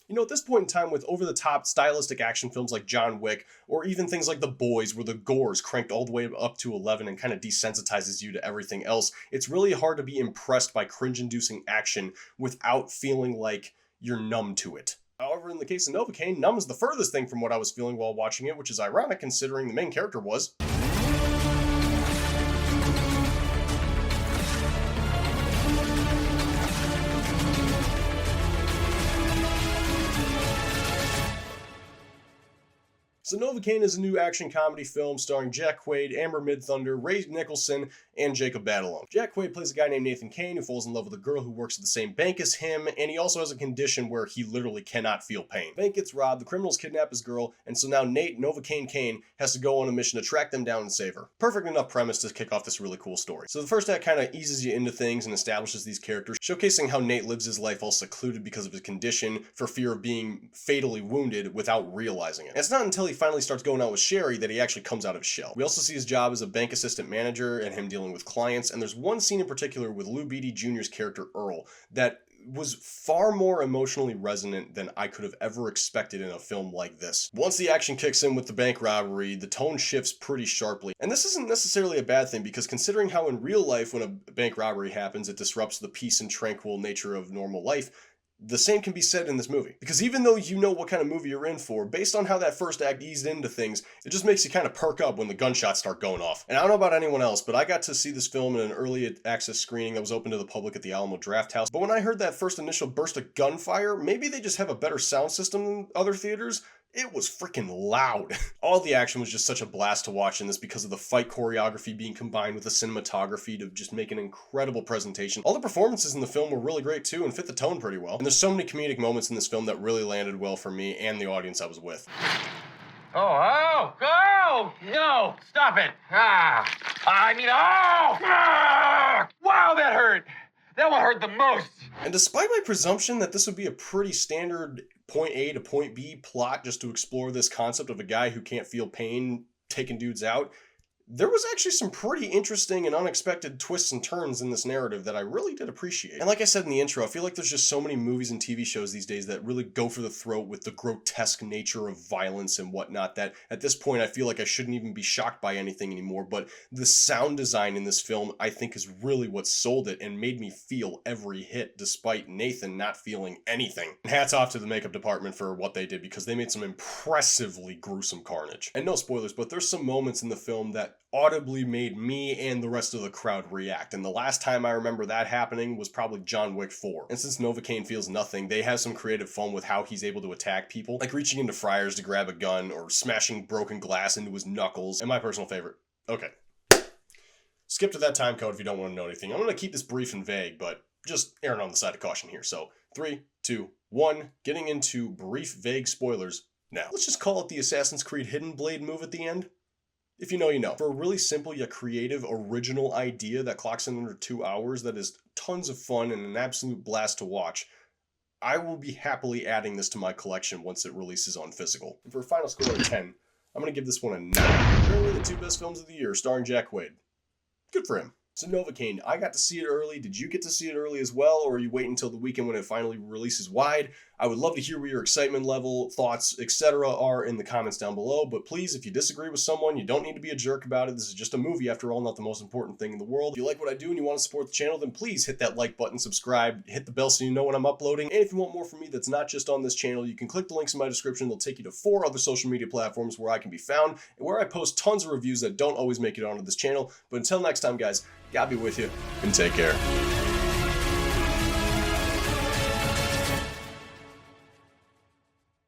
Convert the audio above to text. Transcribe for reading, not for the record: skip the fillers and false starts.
You know, at this point in time, with over-the-top stylistic action films like John Wick, or even things like The Boys, where the gore is cranked all the way up to 11 and kind of desensitizes you to everything else, it's really hard to be impressed by cringe-inducing action without feeling like you're numb to it. However, in the case of Novocaine, numb is the furthest thing from what I was feeling while watching it, which is ironic considering the main character was. So Novocaine is a new action comedy film starring Jack Quaid, Amber Midthunder, Ray Nicholson, and Jacob Batalon. Jack Quaid plays a guy named Nathan Kane who falls in love with a girl who works at the same bank as him, and he also has a condition where he literally cannot feel pain. The bank gets robbed, the criminals kidnap his girl, and so now Nate, Novocaine Kane, has to go on a mission to track them down and save her. Perfect enough premise to kick off this really cool story. So the first act kind of eases you into things and establishes these characters, showcasing how Nate lives his life all secluded because of his condition for fear of being fatally wounded without realizing it. And it's not until he finally starts going out with Sherry that he actually comes out of his shell. We also see his job as a bank assistant manager and him dealing with clients, and there's one scene in particular with Lou Beatty Jr.'s character Earl that was far more emotionally resonant than I could have ever expected in a film like this. Once the action kicks in with the bank robbery, the tone shifts pretty sharply. And this isn't necessarily a bad thing, because considering how in real life when a bank robbery happens, it disrupts the peace and tranquil nature of normal life, the same can be said in this movie. Because even though you know what kind of movie you're in for, based on how that first act eased into things, it just makes you kind of perk up when the gunshots start going off. And I don't know about anyone else, but I got to see this film in an early access screening that was open to the public at the Alamo Drafthouse. But when I heard that first initial burst of gunfire, maybe they just have a better sound system than other theaters, it was freaking loud. All the action was just such a blast to watch in this because of the fight choreography being combined with the cinematography to just make an incredible presentation. All the performances in the film were really great too and fit the tone pretty well. And there's so many comedic moments in this film that really landed well for me and the audience I was with. Oh, no, stop it. Wow, that hurt. That one hurt the most. And despite my presumption that this would be a pretty standard point A to point B plot just to explore this concept of a guy who can't feel pain taking dudes out, there was actually some pretty interesting and unexpected twists and turns in this narrative that I really did appreciate. And like I said in the intro, I feel like there's just so many movies and TV shows these days that really go for the throat with the grotesque nature of violence and whatnot, that at this point I feel like I shouldn't even be shocked by anything anymore. But the sound design in this film, I think, is really what sold it and made me feel every hit despite Nathan not feeling anything. And hats off to the makeup department for what they did, because they made some impressively gruesome carnage. And no spoilers, but there's some moments in the film that audibly made me and the rest of the crowd react, and the last time I remember that happening was probably John Wick 4. And since Novocaine feels nothing, they have some creative fun with how he's able to attack people, like reaching into fryers to grab a gun or smashing broken glass into his knuckles. And my personal favorite, okay, skip to that time code if you don't want to know anything. I'm going to keep this brief and vague, but just erring on the side of caution here. So 3, 2, 1, getting into brief, vague spoilers now. Let's just call it the Assassin's Creed Hidden Blade move at the end. If you know, you know. For a really simple yet creative, original idea that clocks in under 2 hours that is tons of fun and an absolute blast to watch, I will be happily adding this to my collection once it releases on physical. And for a final score of 10, I'm going to give this one a 9. Apparently the 2 best films of the year, starring Jack Quaid. Good for him. So Novocaine, I got to see it early. Did you get to see it early as well, or are you waiting until the weekend when it finally releases wide? I would love to hear what your excitement level, thoughts, etc. are in the comments down below, but please, if you disagree with someone, you don't need to be a jerk about it. This is just a movie, after all, not the most important thing in the world. If you like what I do and you want to support the channel, then please hit that like button, subscribe, hit the bell so you know when I'm uploading, and if you want more from me that's not just on this channel, you can click the links in my description. They'll take you to 4 other social media platforms where I can be found, and where I post tons of reviews that don't always make it onto this channel. But until next time, guys, God be with you, and take care.